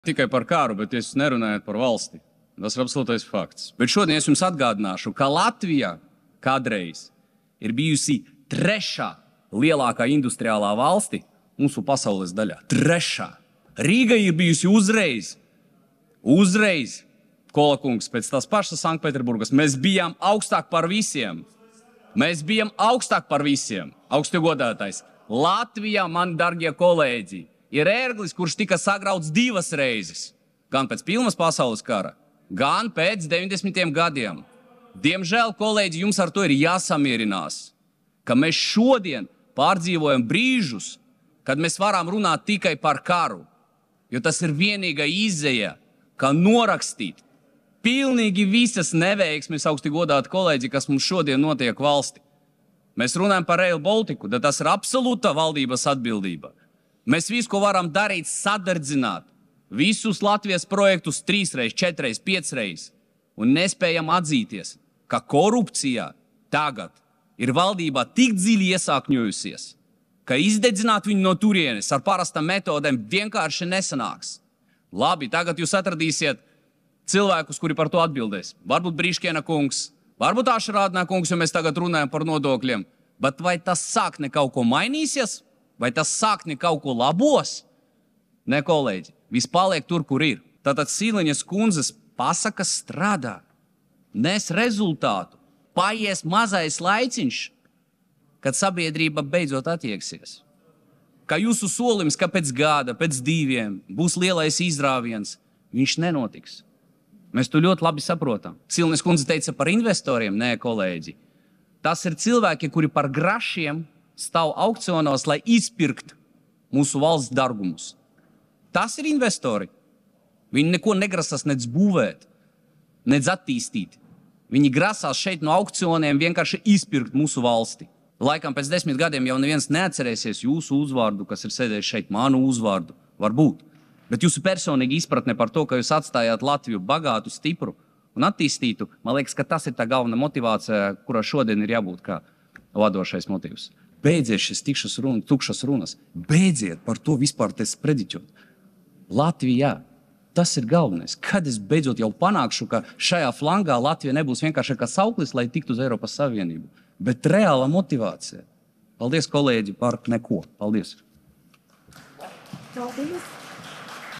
Tikai par kāru, bet jūs nerunājat par valsti. Tas ir absolūtais fakts. Bet šodien es jums atgādināšu, ka Latvija kādreiz ir bijusi trešā lielākā industriālā valsti mūsu pasaules daļā. Trešā. Rīga ir bijusi uzreiz. Kolakungs, pēc tās pašas Sanktpēterburgas, mēs bijām augstāk par visiem. Augstu godātais. Latvijā, mani dargie kolēģi, ir ērglis, kurš tika sagrauts 2 reizes. Gan pēc Pirmās pasaules kara, gan pēc 90. gadiem. Diemžēl, kolēģi, jums ar to ir jāsamierinās, ka mēs šodien pārdzīvojam brīžus, kad mēs varam runāt tikai par karu. Jo tas ir vienīgā izēja, kā norakstīt pilnīgi visas neveiksmes, augsti godāti kolēģi, kas mums šodien notiek valsti. Mēs runājam par Rail Baltiku, tad tas ir absolūta valdības atbildība. Mēs visu, ko varam darīt, sadardzināt visus Latvijas projektus 3 reizes, 4 reizes, 5 reizes, un nespējam atzīties, ka korupcija tagad ir valdībā tik dziļi iesākņojusies, ka izdedzināt viņu no turienes ar parastām metodēm vienkārši nesanāks. Labi, tagad jūs atradīsiet cilvēkus, kuri par to atbildēs. Varbūt Brīškiena kungs, varbūt Ašrādnā kungs, jo mēs tagad runājam par nodokļiem. Bet vai tas sākne kaut ko mainīsies? Vai tas sākne kaut ko labos? Ne, kolēģi, viss paliek tur, kur ir. Tātad Sīliņas kundzes pasaka strādā, nes rezultātu, paies mazais laiciņš, kad sabiedrība beidzot attieksies. Ka jūsu solījums, ka pēc gada, pēc 2 būs lielais izrāviens, viņš nenotiks. Mēs to ļoti labi saprotam. Sīliņas kundze teica par investoriem, nē, kolēģi. Tas ir cilvēki, kuri par grašiem stāv aukcionos, lai izpirkt mūsu valsts dargumus. Tas ir investori. Viņi neko negrasās nec būvēt, nec attīstīt. Viņi grasās šeit no aukcioniem vienkārši izpirkt mūsu valsti. Laikam pēc 10 gadiem jau neviens neatcerēsies jūsu uzvārdu, kas ir sēdējis šeit, manu uzvārdu. Varbūt. Bet jūsu personīgi izpratne par to, ka jūs atstājāt Latviju bagātu, stipru un attīstītu, man liekas, ka tas ir tā galvenā motivācija, kurā šodien ir jābūt kā vadošais motīvs. Beidziet šis tukšas runas. Beidziet par to vispār te sprediķot. Latvijā, tas ir galvenais. Kad es beidzot jau panākšu, ka šajā flangā Latvija nebūs vienkārši kā sauklis, lai tiktu uz Eiropas Savienību, bet reāla motivācija. Paldies, kolēģi, par neko. Paldies. Paldies.